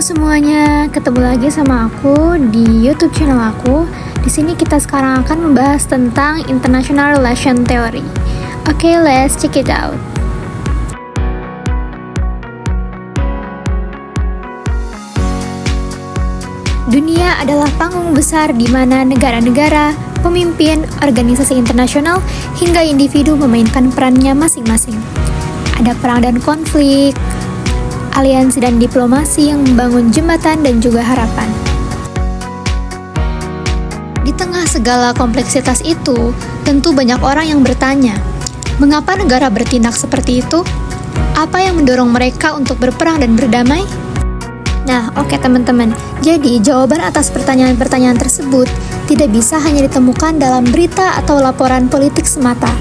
semuanya, ketemu lagi sama aku di YouTube channel aku. Di sini kita sekarang akan membahas tentang International Relation Theory. Oke, let's check it out. Dunia adalah panggung besar di mana negara-negara, pemimpin, organisasi internasional, hingga individu memainkan perannya masing-masing. Ada perang dan konflik, aliansi dan diplomasi yang membangun jembatan dan juga harapan. Di tengah segala kompleksitas itu, tentu banyak orang yang bertanya, mengapa negara bertindak seperti itu? Apa yang mendorong mereka untuk berperang dan berdamai? Nah, oke teman-teman, jadi jawaban atas pertanyaan-pertanyaan tersebut tidak bisa hanya ditemukan dalam berita atau laporan politik semata.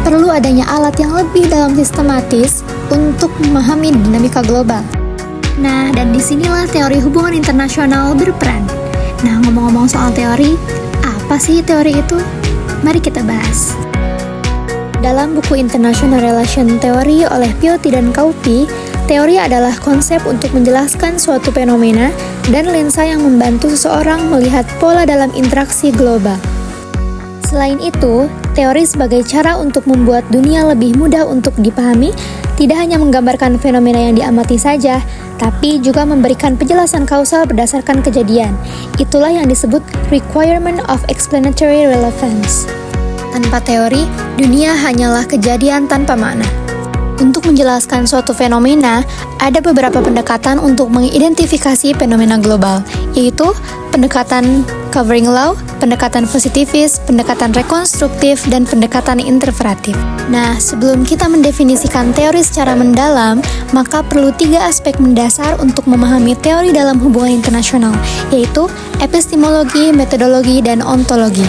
Perlu adanya alat yang lebih dalam sistematis untuk memahami dinamika global. Nah, dan disinilah teori hubungan internasional berperan. Nah, ngomong-ngomong soal teori, apa sih teori itu? Mari kita bahas. Dalam buku International Relation Theory oleh Piotti dan Kaupi, teori adalah konsep untuk menjelaskan suatu fenomena dan lensa yang membantu seseorang melihat pola dalam interaksi global. Selain itu, teori sebagai cara untuk membuat dunia lebih mudah untuk dipahami, tidak hanya menggambarkan fenomena yang diamati saja, tapi juga memberikan penjelasan kausal berdasarkan kejadian. Itulah yang disebut requirement of explanatory relevance. Tanpa teori, dunia hanyalah kejadian tanpa makna. Untuk menjelaskan suatu fenomena, ada beberapa pendekatan untuk mengidentifikasi fenomena global, yaitu pendekatan covering law, pendekatan positivis, pendekatan rekonstruktif, dan pendekatan interpretatif. Nah, sebelum kita mendefinisikan teori secara mendalam, maka perlu 3 aspek mendasar untuk memahami teori dalam hubungan internasional, yaitu epistemologi, metodologi, dan ontologi.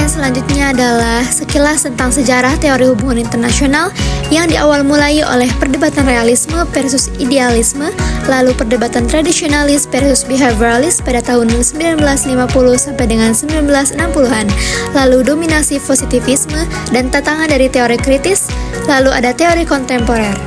Selanjutnya adalah sekilas tentang sejarah teori hubungan internasional yang diawal mulai oleh perdebatan realisme versus idealisme, lalu perdebatan tradisionalis versus behavioralis pada tahun 1950 sampai dengan 1960-an, lalu dominasi positivisme dan tantangan dari teori kritis, lalu ada teori kontemporer.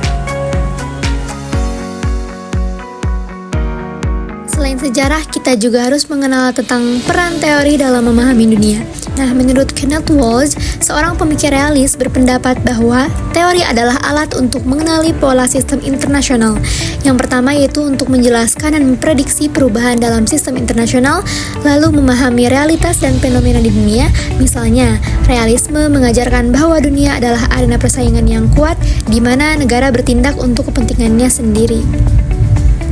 Selain sejarah, kita juga harus mengenal tentang peran teori dalam memahami dunia. Nah, menurut Kenneth Walsh, seorang pemikir realis berpendapat bahwa teori adalah alat untuk mengenali pola sistem internasional. Yang pertama yaitu untuk menjelaskan dan memprediksi perubahan dalam sistem internasional, lalu memahami realitas dan fenomena di dunia. Misalnya, realisme mengajarkan bahwa dunia adalah arena persaingan yang kuat, di mana negara bertindak untuk kepentingannya sendiri.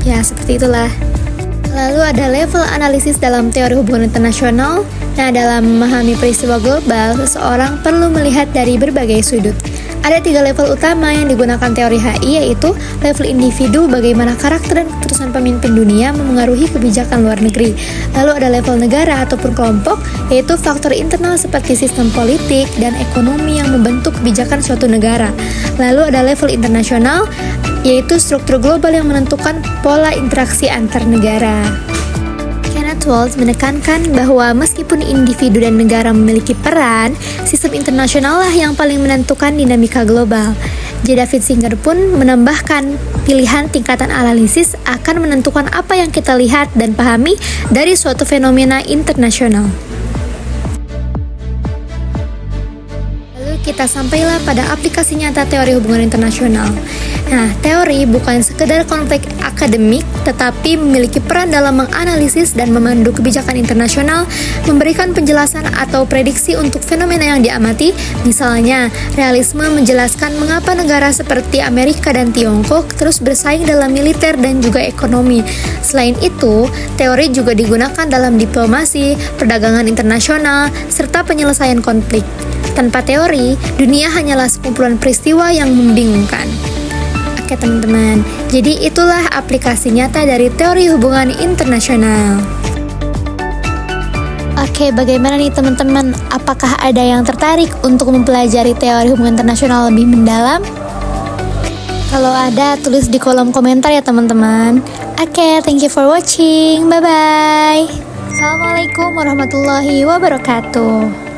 Ya, seperti itulah. Lalu ada level analisis dalam teori hubungan internasional. Nah, dalam memahami peristiwa global, seseorang perlu melihat dari berbagai sudut. Ada 3 level utama yang digunakan teori HI, yaitu level individu, bagaimana karakter dan keputusan pemimpin dunia memengaruhi kebijakan luar negeri. Lalu ada level negara ataupun kelompok, yaitu faktor internal seperti sistem politik dan ekonomi yang membentuk kebijakan suatu negara. Lalu ada level internasional, yaitu struktur global yang menentukan pola interaksi antar negara. Kenneth Walsh menekankan bahwa meskipun individu dan negara memiliki peran, sistem internasional lah yang paling menentukan dinamika global. J. David Singer pun menambahkan, pilihan tingkatan analisis akan menentukan apa yang kita lihat dan pahami dari suatu fenomena internasional. Kita sampailah pada aplikasi nyata teori hubungan internasional. Nah, teori bukan sekedar konflik akademik, tetapi memiliki peran dalam menganalisis dan memandu kebijakan internasional, memberikan penjelasan atau prediksi untuk fenomena yang diamati. Misalnya, realisme menjelaskan mengapa negara seperti Amerika dan Tiongkok terus bersaing dalam militer dan juga ekonomi. Selain itu, teori juga digunakan dalam diplomasi, perdagangan internasional, serta penyelesaian konflik. Tanpa teori, dunia hanyalah sekumpulan peristiwa yang membingungkan. Oke teman-teman, jadi itulah aplikasi nyata dari teori hubungan internasional. Oke, bagaimana nih teman-teman? Apakah ada yang tertarik untuk mempelajari teori hubungan internasional lebih mendalam? Kalau ada, tulis di kolom komentar ya teman-teman. Oke, thank you for watching. Bye-bye. Assalamualaikum warahmatullahi wabarakatuh.